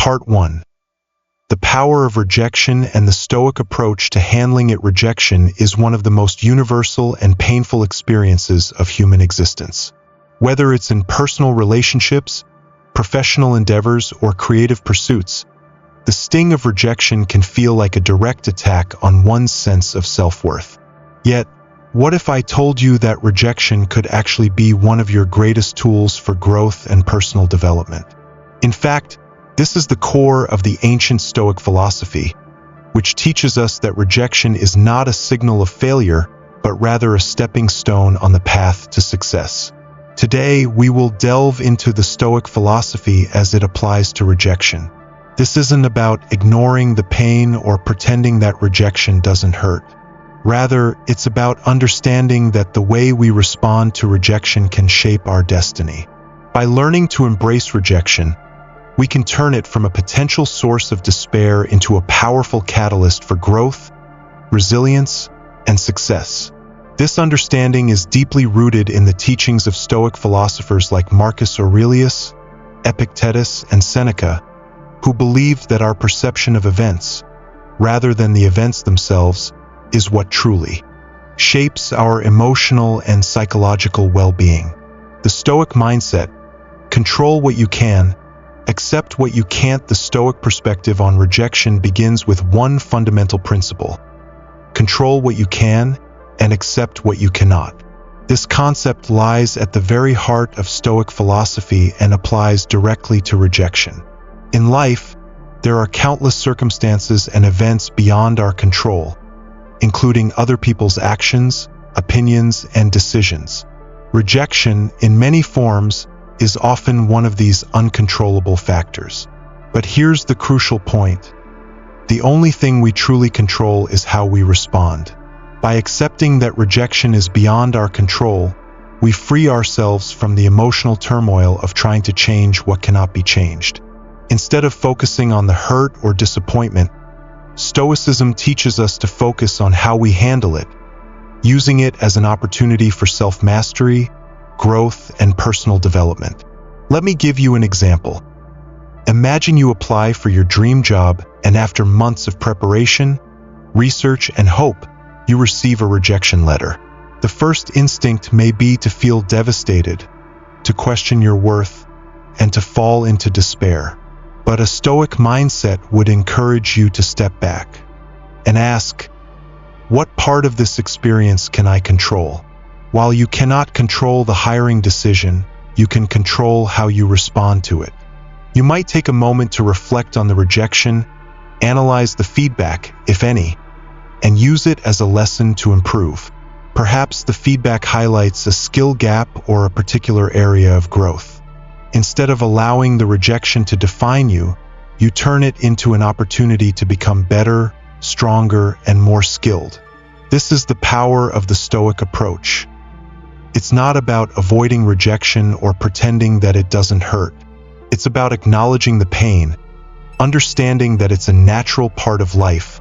Part 1. The power of rejection and the Stoic approach to handling it. Rejection is one of the most universal and painful experiences of human existence. Whether it's in personal relationships, professional endeavors, or creative pursuits, the sting of rejection can feel like a direct attack on one's sense of self-worth. Yet, what if I told you that rejection could actually be one of your greatest tools for growth and personal development? In fact, this is the core of the ancient Stoic philosophy, which teaches us that rejection is not a signal of failure, but rather a stepping stone on the path to success. Today, we will delve into the Stoic philosophy as it applies to rejection. This isn't about ignoring the pain or pretending that rejection doesn't hurt. Rather, it's about understanding that the way we respond to rejection can shape our destiny. By learning to embrace rejection, we can turn it from a potential source of despair into a powerful catalyst for growth, resilience, and success. This understanding is deeply rooted in the teachings of Stoic philosophers like Marcus Aurelius, Epictetus, and Seneca, who believed that our perception of events, rather than the events themselves, is what truly shapes our emotional and psychological well-being. The Stoic mindset, control what you can, accept what you can't. The Stoic perspective on rejection begins with one fundamental principle: control what you can and accept what you cannot. This concept lies at the very heart of Stoic philosophy and applies directly to rejection. In life, there are countless circumstances and events beyond our control, including other people's actions, opinions, and decisions. Rejection, in many forms, is often one of these uncontrollable factors. But here's the crucial point: the only thing we truly control is how we respond. By accepting that rejection is beyond our control, we free ourselves from the emotional turmoil of trying to change what cannot be changed. Instead of focusing on the hurt or disappointment, Stoicism teaches us to focus on how we handle it, using it as an opportunity for self-mastery, growth, and personal development. Let me give you an example. Imagine you apply for your dream job, and after months of preparation, research, and hope, you receive a rejection letter. The first instinct may be to feel devastated, to question your worth, and to fall into despair. But a Stoic mindset would encourage you to step back and ask, what part of this experience can I control? While you cannot control the hiring decision, you can control how you respond to it. You might take a moment to reflect on the rejection, analyze the feedback, if any, and use it as a lesson to improve. Perhaps the feedback highlights a skill gap or a particular area of growth. Instead of allowing the rejection to define you, you turn it into an opportunity to become better, stronger, and more skilled. This is the power of the Stoic approach. It's not about avoiding rejection or pretending that it doesn't hurt. It's about acknowledging the pain, understanding that it's a natural part of life,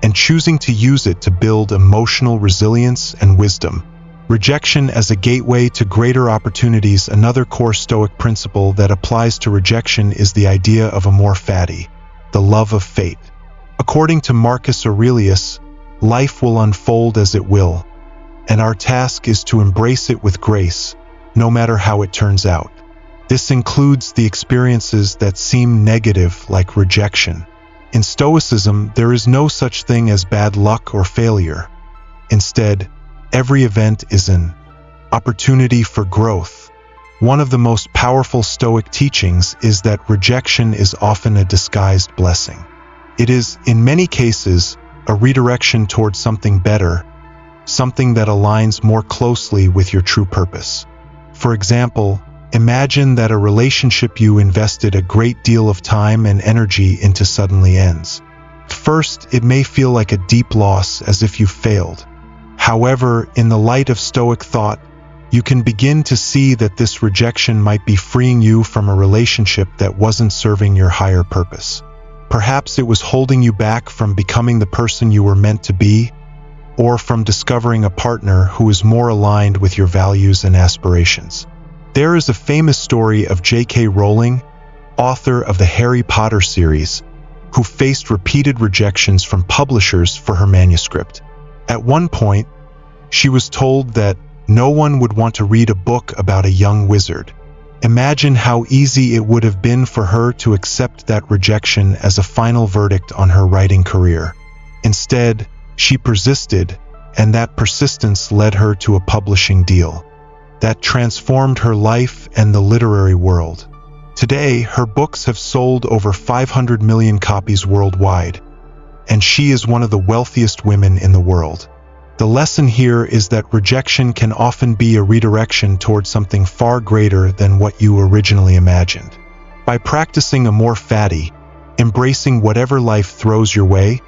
and choosing to use it to build emotional resilience and wisdom. Rejection as a gateway to greater opportunities. Another core Stoic principle that applies to rejection is the idea of amor fati, the love of fate. According to Marcus Aurelius, life will unfold as it will, and our task is to embrace it with grace, no matter how it turns out. This includes the experiences that seem negative, like rejection. In Stoicism, there is no such thing as bad luck or failure. Instead, every event is an opportunity for growth. One of the most powerful Stoic teachings is that rejection is often a disguised blessing. It is, in many cases, a redirection towards something better, something that aligns more closely with your true purpose. For example, imagine that a relationship you invested a great deal of time and energy into suddenly ends. First, it may feel like a deep loss, as if you failed. However, in the light of Stoic thought, you can begin to see that this rejection might be freeing you from a relationship that wasn't serving your higher purpose. Perhaps it was holding you back from becoming the person you were meant to be, or from discovering a partner who is more aligned with your values and aspirations. There is a famous story of J.K. Rowling, author of the Harry Potter series, who faced repeated rejections from publishers for her manuscript. At one point, she was told that no one would want to read a book about a young wizard. Imagine how easy it would have been for her to accept that rejection as a final verdict on her writing career. Instead, she persisted, and that persistence led her to a publishing deal that transformed her life and the literary world. Today, her books have sold over 500 million copies worldwide, and she is one of the wealthiest women in the world. The lesson here is that rejection can often be a redirection towards something far greater than what you originally imagined. By practicing a more fatty, embracing whatever life throws your way,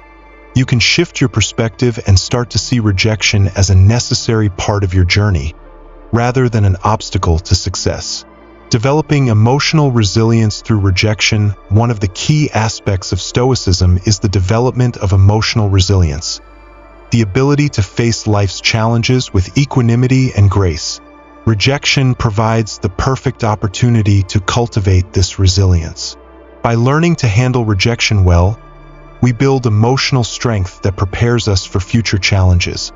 you can shift your perspective and start to see rejection as a necessary part of your journey, rather than an obstacle to success. Developing emotional resilience through rejection. One of the key aspects of Stoicism is the development of emotional resilience, the ability to face life's challenges with equanimity and grace. Rejection provides the perfect opportunity to cultivate this resilience. By learning to handle rejection well, we build emotional strength that prepares us for future challenges,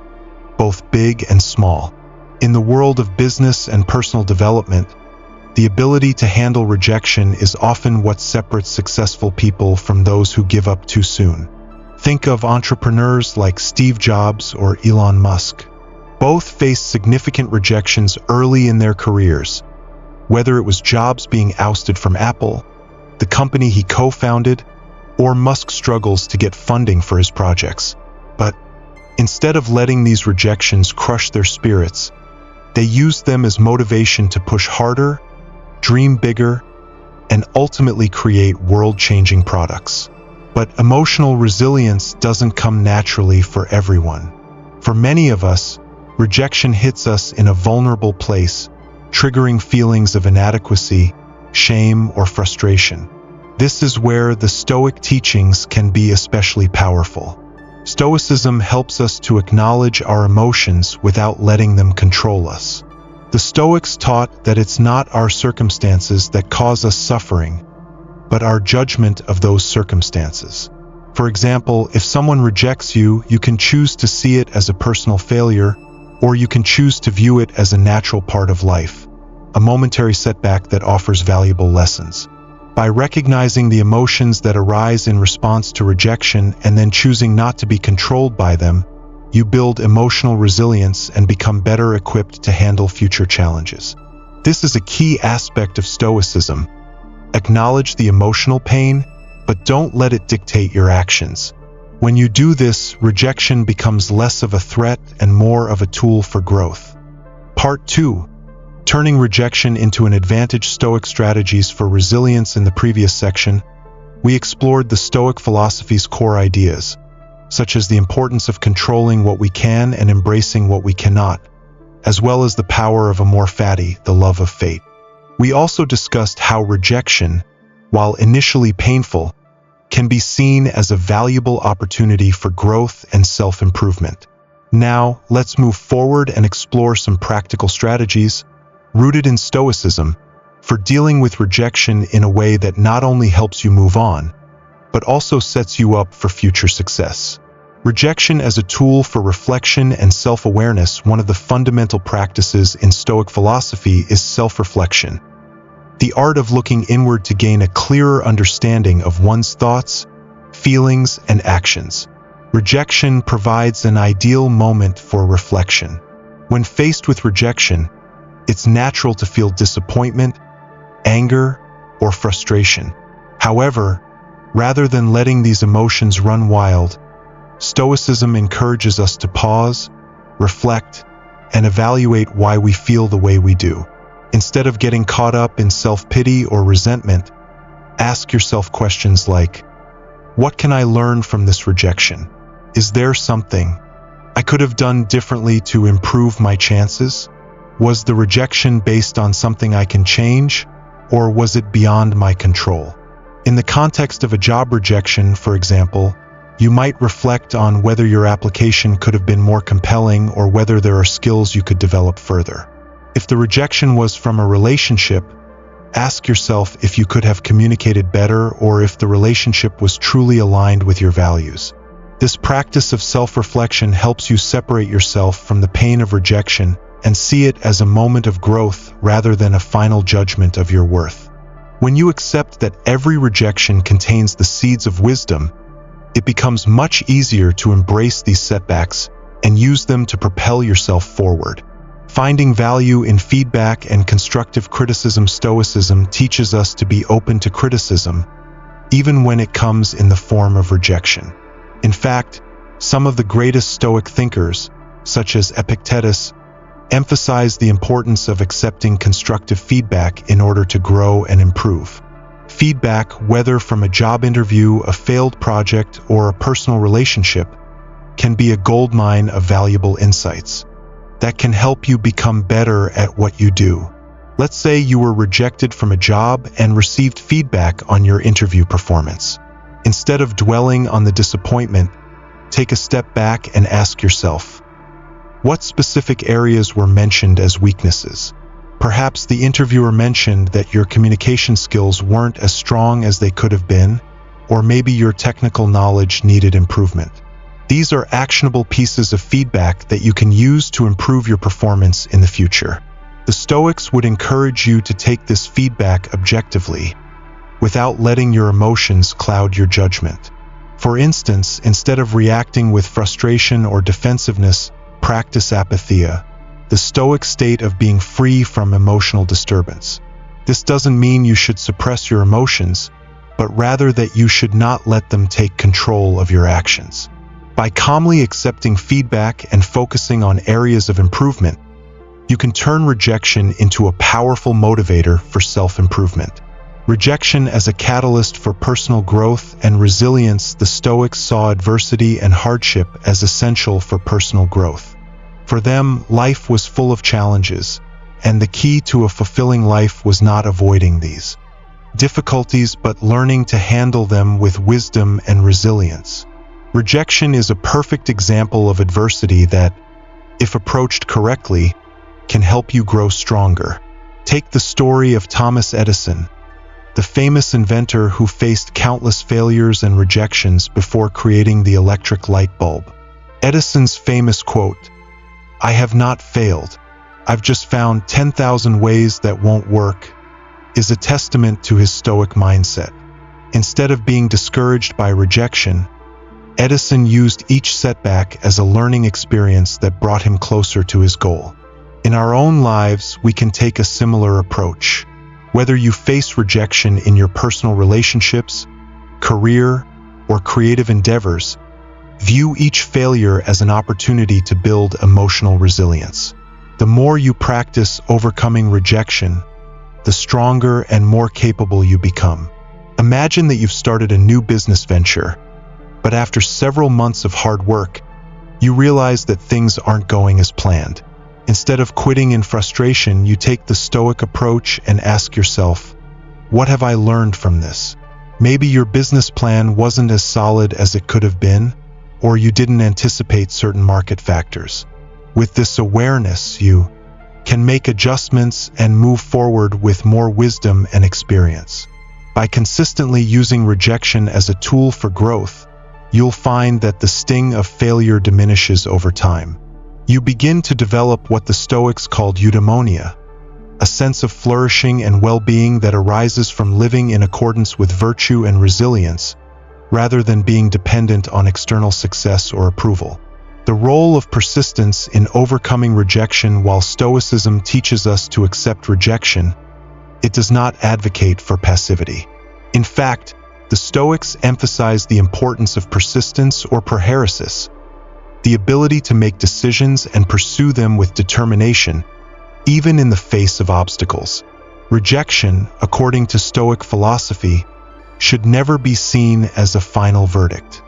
both big and small. In the world of business and personal development, the ability to handle rejection is often what separates successful people from those who give up too soon. Think of entrepreneurs like Steve Jobs or Elon Musk. Both faced significant rejections early in their careers. Whether it was Jobs being ousted from Apple, the company he co-founded, or Musk's struggles to get funding for his projects. But instead of letting these rejections crush their spirits, they used them as motivation to push harder, dream bigger, and ultimately create world-changing products. But emotional resilience doesn't come naturally for everyone. For many of us, rejection hits us in a vulnerable place, triggering feelings of inadequacy, shame, or frustration. This is where the Stoic teachings can be especially powerful. Stoicism helps us to acknowledge our emotions without letting them control us. The Stoics taught that it's not our circumstances that cause us suffering, but our judgment of those circumstances. For example, if someone rejects you, you can choose to see it as a personal failure, or you can choose to view it as a natural part of life, a momentary setback that offers valuable lessons. By recognizing the emotions that arise in response to rejection and then choosing not to be controlled by them, you build emotional resilience and become better equipped to handle future challenges. This is a key aspect of Stoicism. Acknowledge the emotional pain, but don't let it dictate your actions. When you do this, rejection becomes less of a threat and more of a tool for growth. Part 2. Turning rejection into an advantage. Stoic strategies for resilience. In the previous section, we explored the Stoic philosophy's core ideas, such as the importance of controlling what we can and embracing what we cannot, as well as the power of amor fati, the love of fate. We also discussed how rejection, while initially painful, can be seen as a valuable opportunity for growth and self-improvement. Now, let's move forward and explore some practical strategies rooted in Stoicism for dealing with rejection in a way that not only helps you move on, but also sets you up for future success. Rejection as a tool for reflection and self-awareness. One of the fundamental practices in Stoic philosophy is self-reflection, the art of looking inward to gain a clearer understanding of one's thoughts, feelings, and actions. Rejection provides an ideal moment for reflection. When faced with rejection, it's natural to feel disappointment, anger, or frustration. However, rather than letting these emotions run wild, Stoicism encourages us to pause, reflect, and evaluate why we feel the way we do. Instead of getting caught up in self-pity or resentment, ask yourself questions like, what can I learn from this rejection? Is there something I could have done differently to improve my chances? Was the rejection based on something I can change, or was it beyond my control? In the context of a job rejection, for example, you might reflect on whether your application could have been more compelling or whether there are skills you could develop further. If the rejection was from a relationship, Ask yourself if you could have communicated better or if the relationship was truly aligned with your values. This practice of self-reflection helps you separate yourself from the pain of rejection and see it as a moment of growth rather than a final judgment of your worth. When you accept that every rejection contains the seeds of wisdom, it becomes much easier to embrace these setbacks and use them to propel yourself forward. Finding value in feedback and constructive criticism. Stoicism teaches us to be open to criticism, even when it comes in the form of rejection. In fact, some of the greatest Stoic thinkers, such as Epictetus, emphasize the importance of accepting constructive feedback in order to grow and improve. Feedback, whether from a job interview, a failed project, or a personal relationship, can be a goldmine of valuable insights that can help you become better at what you do. Let's say you were rejected from a job and received feedback on your interview performance. Instead of dwelling on the disappointment, take a step back and ask yourself, what specific areas were mentioned as weaknesses? Perhaps the interviewer mentioned that your communication skills weren't as strong as they could have been, or maybe your technical knowledge needed improvement. These are actionable pieces of feedback that you can use to improve your performance in the future. The Stoics would encourage you to take this feedback objectively, without letting your emotions cloud your judgment. For instance, instead of reacting with frustration or defensiveness, practice apatheia, the Stoic state of being free from emotional disturbance. This doesn't mean you should suppress your emotions, but rather that you should not let them take control of your actions. By calmly accepting feedback and focusing on areas of improvement, you can turn rejection into a powerful motivator for self-improvement. Rejection as a catalyst for personal growth and resilience. The Stoics saw adversity and hardship as essential for personal growth. For them, life was full of challenges, and the key to a fulfilling life was not avoiding these difficulties but learning to handle them with wisdom and resilience. Rejection is a perfect example of adversity that, if approached correctly, can help you grow stronger. Take the story of Thomas Edison, the famous inventor who faced countless failures and rejections before creating the electric light bulb. Edison's famous quote, "I have not failed. I've just found 10,000 ways that won't work," is a testament to his Stoic mindset. Instead of being discouraged by rejection, Edison used each setback as a learning experience that brought him closer to his goal. In our own lives, we can take a similar approach. Whether you face rejection in your personal relationships, career, or creative endeavors, view each failure as an opportunity to build emotional resilience. The more you practice overcoming rejection, the stronger and more capable you become. Imagine that you've started a new business venture, but after several months of hard work, you realize that things aren't going as planned. Instead of quitting in frustration, you take the Stoic approach and ask yourself, what have I learned from this? Maybe your business plan wasn't as solid as it could have been, or you didn't anticipate certain market factors. With this awareness, you can make adjustments and move forward with more wisdom and experience. By consistently using rejection as a tool for growth, you'll find that the sting of failure diminishes over time. You begin to develop what the Stoics called eudaimonia, a sense of flourishing and well-being that arises from living in accordance with virtue and resilience, rather than being dependent on external success or approval. The role of persistence in overcoming rejection. While Stoicism teaches us to accept rejection, it does not advocate for passivity. In fact, the Stoics emphasize the importance of persistence or prohairesis, the ability to make decisions and pursue them with determination, even in the face of obstacles. Rejection, according to Stoic philosophy, should never be seen as a final verdict.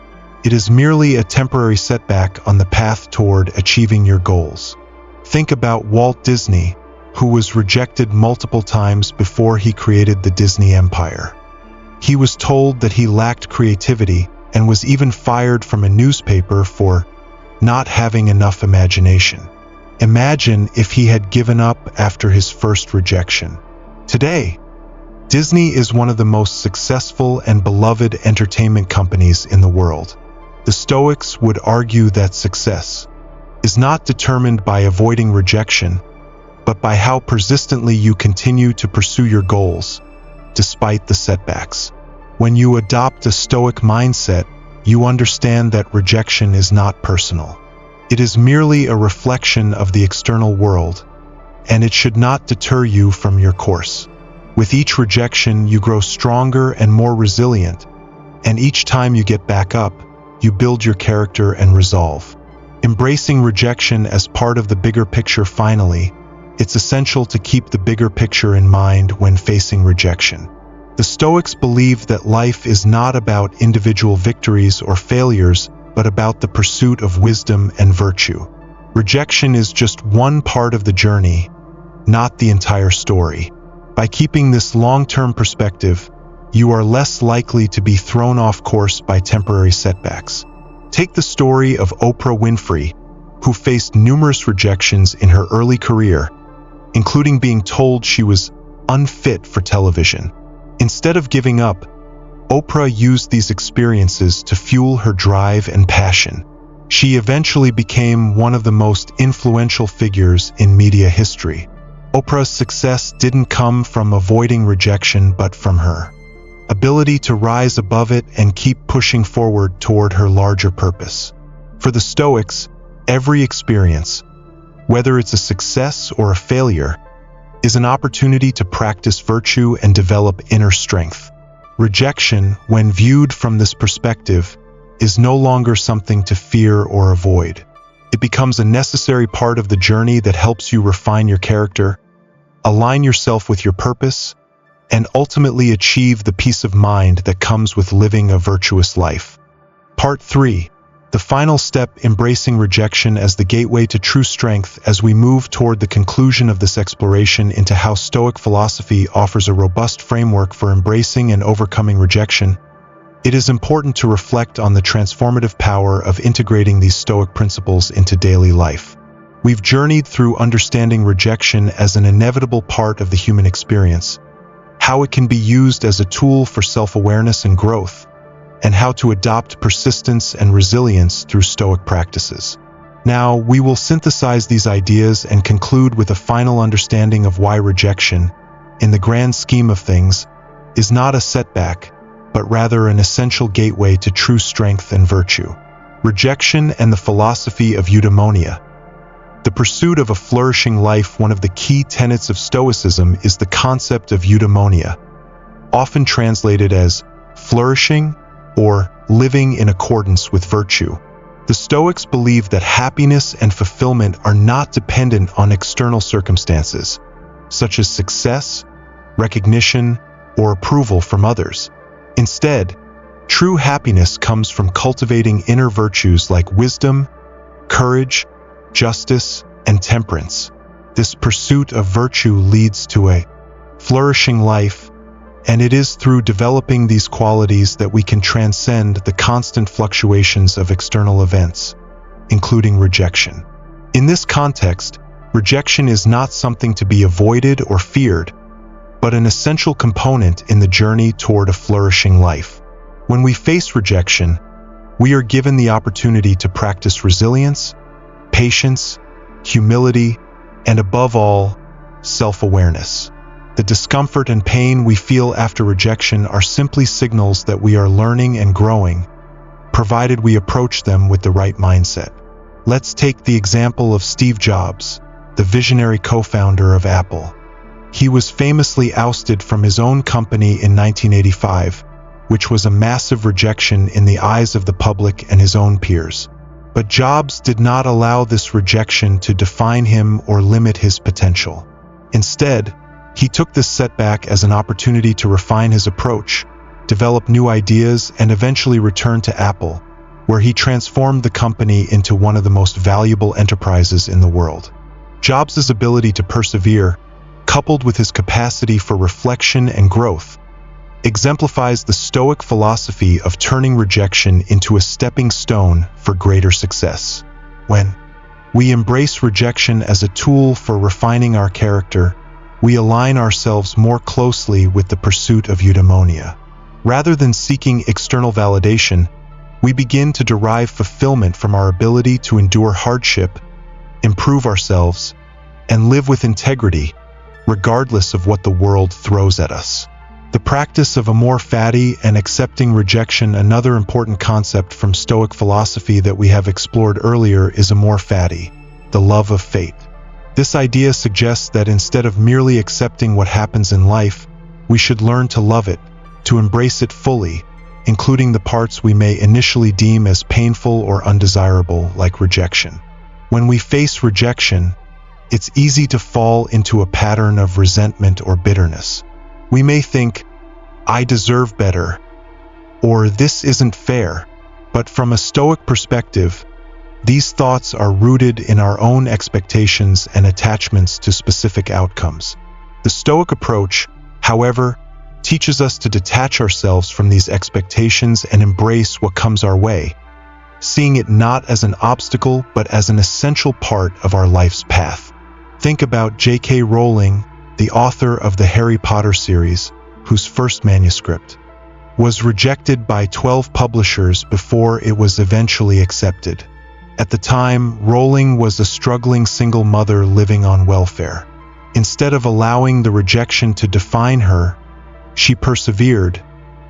It is merely a temporary setback on the path toward achieving your goals. Think about Walt Disney, who was rejected multiple times before he created the Disney Empire. He was told that he lacked creativity and was even fired from a newspaper for not having enough imagination. Imagine if he had given up after his first rejection. Today, Disney is one of the most successful and beloved entertainment companies in the world. The Stoics would argue that success is not determined by avoiding rejection, but by how persistently you continue to pursue your goals, despite the setbacks. When you adopt a Stoic mindset, you understand that rejection is not personal. It is merely a reflection of the external world, and it should not deter you from your course. With each rejection, you grow stronger and more resilient, and each time you get back up, you build your character and resolve. Embracing rejection as part of the bigger picture. Finally, it's essential to keep the bigger picture in mind when facing rejection. The Stoics believe that life is not about individual victories or failures, but about the pursuit of wisdom and virtue. Rejection is just one part of the journey, not the entire story. By keeping this long-term perspective, you are less likely to be thrown off course by temporary setbacks. Take the story of Oprah Winfrey, who faced numerous rejections in her early career, including being told she was unfit for television. Instead of giving up, Oprah used these experiences to fuel her drive and passion. She eventually became one of the most influential figures in media history. Oprah's success didn't come from avoiding rejection, but from her ability to rise above it and keep pushing forward toward her larger purpose. For the Stoics, every experience, whether it's a success or a failure, is an opportunity to practice virtue and develop inner strength. Rejection, when viewed from this perspective, is no longer something to fear or avoid. It becomes a necessary part of the journey that helps you refine your character, align yourself with your purpose, and ultimately achieve the peace of mind that comes with living a virtuous life. Part 3. The final step, embracing rejection as the gateway to true strength. As we move toward the conclusion of this exploration into how Stoic philosophy offers a robust framework for embracing and overcoming rejection, it is important to reflect on the transformative power of integrating these Stoic principles into daily life. We've journeyed through understanding rejection as an inevitable part of the human experience, how it can be used as a tool for self-awareness and growth, and how to adopt persistence and resilience through Stoic practices. Now, we will synthesize these ideas and conclude with a final understanding of why rejection, in the grand scheme of things, is not a setback, but rather an essential gateway to true strength and virtue. Rejection and the philosophy of eudaimonia. The pursuit of a flourishing life. One of the key tenets of Stoicism is the concept of eudaimonia, often translated as flourishing or living in accordance with virtue. The Stoics believe that happiness and fulfillment are not dependent on external circumstances, such as success, recognition, or approval from others. Instead, true happiness comes from cultivating inner virtues like wisdom, courage, justice, and temperance. This pursuit of virtue leads to a flourishing life, and it is through developing these qualities that we can transcend the constant fluctuations of external events, including rejection. In this context, rejection is not something to be avoided or feared, but an essential component in the journey toward a flourishing life. When we face rejection, we are given the opportunity to practice resilience, patience, humility, and above all, self-awareness. The discomfort and pain we feel after rejection are simply signals that we are learning and growing, provided we approach them with the right mindset. Let's take the example of Steve Jobs, the visionary co-founder of Apple. He was famously ousted from his own company in 1985, which was a massive rejection in the eyes of the public and his own peers. But Jobs did not allow this rejection to define him or limit his potential. Instead, he took this setback as an opportunity to refine his approach, develop new ideas, and eventually return to Apple, where he transformed the company into one of the most valuable enterprises in the world. Jobs' ability to persevere, coupled with his capacity for reflection and growth, exemplifies the Stoic philosophy of turning rejection into a stepping stone for greater success. When we embrace rejection as a tool for refining our character, we align ourselves more closely with the pursuit of eudaimonia. Rather than seeking external validation, we begin to derive fulfillment from our ability to endure hardship, improve ourselves, and live with integrity, regardless of what the world throws at us. The practice of amor fati and accepting rejection. Another important concept from Stoic philosophy that we have explored earlier is amor fati, the love of fate. This idea suggests that instead of merely accepting what happens in life, we should learn to love it, to embrace it fully, including the parts we may initially deem as painful or undesirable, like rejection. When we face rejection, it's easy to fall into a pattern of resentment or bitterness. We may think, "I deserve better," or "this isn't fair." But from a Stoic perspective, these thoughts are rooted in our own expectations and attachments to specific outcomes. The Stoic approach, however, teaches us to detach ourselves from these expectations and embrace what comes our way, seeing it not as an obstacle but as an essential part of our life's path. Think about J.K. Rowling, the author of the Harry Potter series, whose first manuscript was rejected by 12 publishers before it was eventually accepted. At the time, Rowling was a struggling single mother living on welfare. Instead of allowing the rejection to define her, she persevered,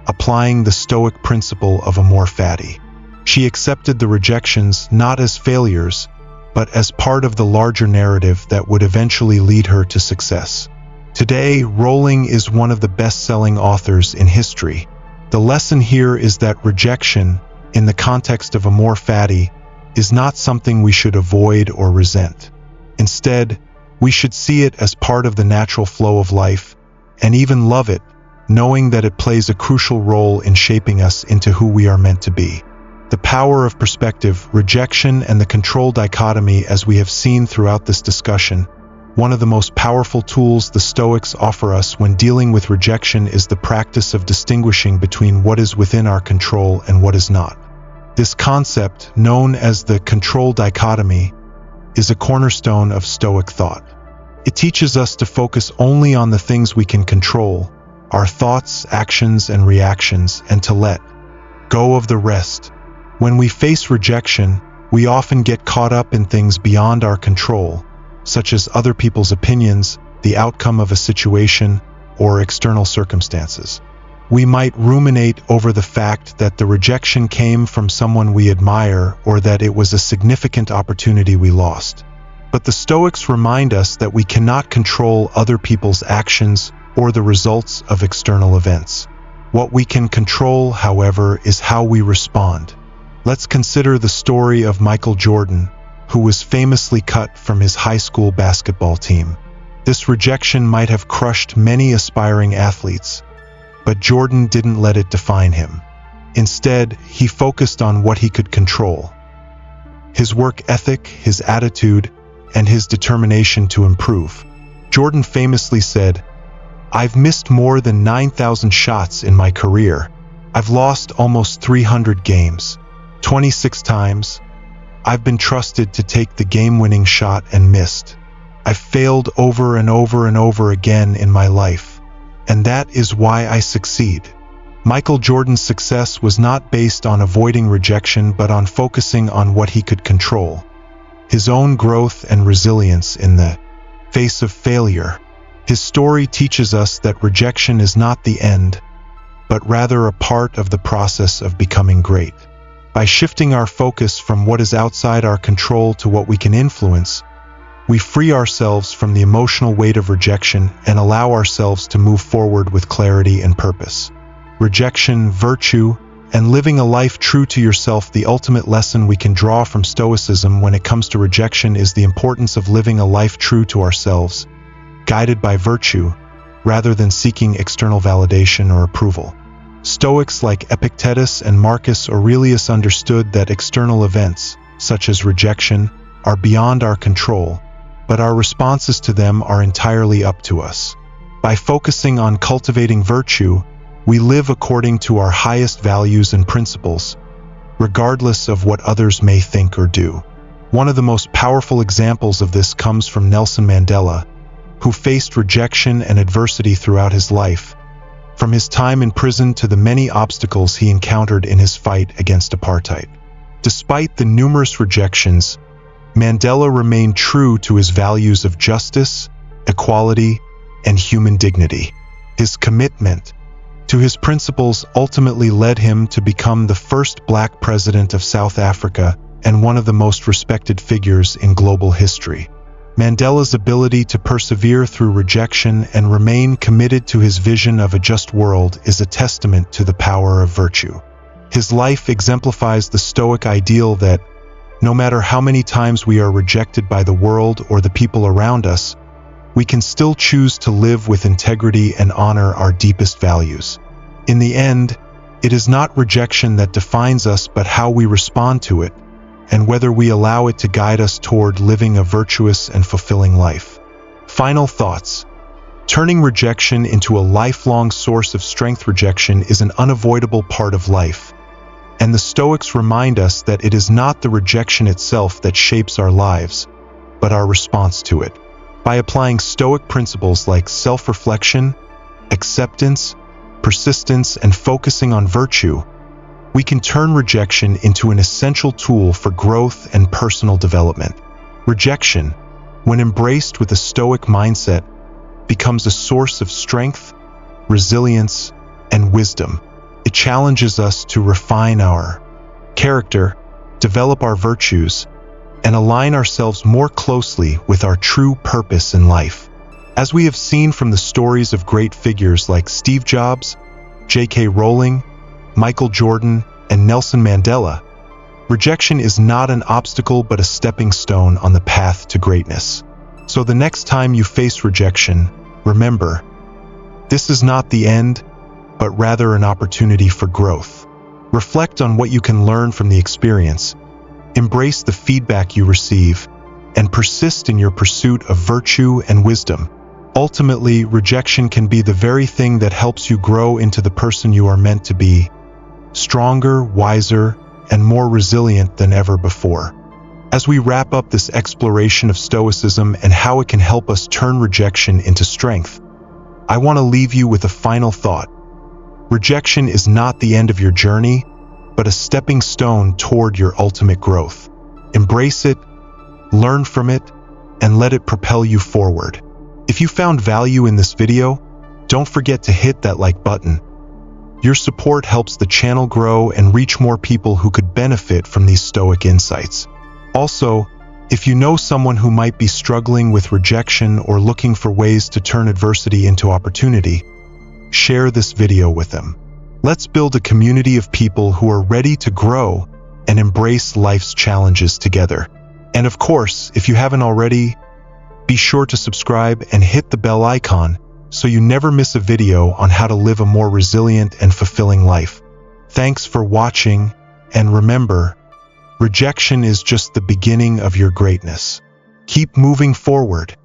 applying the Stoic principle of amor fati. She accepted the rejections not as failures, but as part of the larger narrative that would eventually lead her to success. Today, Rowling is one of the best-selling authors in history. The lesson here is that rejection, in the context of amor fati, is not something we should avoid or resent. Instead, we should see it as part of the natural flow of life, and even love it, knowing that it plays a crucial role in shaping us into who we are meant to be. The power of perspective, rejection, and the control dichotomy, as we have seen throughout this discussion. One of the most powerful tools the Stoics offer us when dealing with rejection is the practice of distinguishing between what is within our control and what is not. This concept, known as the control dichotomy, is a cornerstone of Stoic thought. It teaches us to focus only on the things we can control, our thoughts, actions, and reactions, and to let go of the rest. When we face rejection, we often get caught up in things beyond our control, such as other people's opinions, the outcome of a situation, or external circumstances. We might ruminate over the fact that the rejection came from someone we admire or that it was a significant opportunity we lost. But the Stoics remind us that we cannot control other people's actions or the results of external events. What we can control, however, is how we respond. Let's consider the story of Michael Jordan, who was famously cut from his high school basketball team. This rejection might have crushed many aspiring athletes, but Jordan didn't let it define him. Instead, he focused on what he could control: his work ethic, his attitude, and his determination to improve. Jordan famously said, "I've missed more than 9,000 shots in my career. I've lost almost 300 games. 26 times, I've been trusted to take the game-winning shot and missed. I've failed over and over and over again in my life, and that is why I succeed." Michael Jordan's success was not based on avoiding rejection but on focusing on what he could control: his own growth and resilience in the face of failure. His story teaches us that rejection is not the end, but rather a part of the process of becoming great. By shifting our focus from what is outside our control to what we can influence, we free ourselves from the emotional weight of rejection and allow ourselves to move forward with clarity and purpose. Rejection, virtue, and living a life true to yourself. The ultimate lesson we can draw from Stoicism when it comes to rejection is the importance of living a life true to ourselves, guided by virtue, rather than seeking external validation or approval. Stoics like Epictetus and Marcus Aurelius understood that external events, such as rejection, are beyond our control, but our responses to them are entirely up to us. By focusing on cultivating virtue, we live according to our highest values and principles, regardless of what others may think or do. One of the most powerful examples of this comes from Nelson Mandela, who faced rejection and adversity throughout his life, from his time in prison to the many obstacles he encountered in his fight against apartheid. Despite the numerous rejections, Mandela remained true to his values of justice, equality, and human dignity. His commitment to his principles ultimately led him to become the first Black president of South Africa and one of the most respected figures in global history. Mandela's ability to persevere through rejection and remain committed to his vision of a just world is a testament to the power of virtue. His life exemplifies the Stoic ideal that, no matter how many times we are rejected by the world or the people around us, we can still choose to live with integrity and honor our deepest values. In the end, it is not rejection that defines us but how we respond to it, and whether we allow it to guide us toward living a virtuous and fulfilling life. Final thoughts. Turning rejection into a lifelong source of strength. Rejection is an unavoidable part of life, and the Stoics remind us that it is not the rejection itself that shapes our lives, but our response to it. By applying Stoic principles like self-reflection, acceptance, persistence, and focusing on virtue, we can turn rejection into an essential tool for growth and personal development. Rejection, when embraced with a Stoic mindset, becomes a source of strength, resilience, and wisdom. It challenges us to refine our character, develop our virtues, and align ourselves more closely with our true purpose in life. As we have seen from the stories of great figures like Steve Jobs, J.K. Rowling, Michael Jordan, and Nelson Mandela, rejection is not an obstacle but a stepping stone on the path to greatness. So the next time you face rejection, remember, this is not the end, but rather an opportunity for growth. Reflect on what you can learn from the experience, embrace the feedback you receive, and persist in your pursuit of virtue and wisdom. Ultimately, rejection can be the very thing that helps you grow into the person you are meant to be, stronger, wiser, and more resilient than ever before. As we wrap up this exploration of Stoicism and how it can help us turn rejection into strength, I want to leave you with a final thought. Rejection is not the end of your journey, but a stepping stone toward your ultimate growth. Embrace it, learn from it, and let it propel you forward. If you found value in this video, don't forget to hit that like button. Your support helps the channel grow and reach more people who could benefit from these Stoic insights. Also, if you know someone who might be struggling with rejection or looking for ways to turn adversity into opportunity, share this video with them. Let's build a community of people who are ready to grow and embrace life's challenges together. And of course, if you haven't already, be sure to subscribe and hit the bell icon so you never miss a video on how to live a more resilient and fulfilling life. Thanks for watching, and remember, rejection is just the beginning of your greatness. Keep moving forward.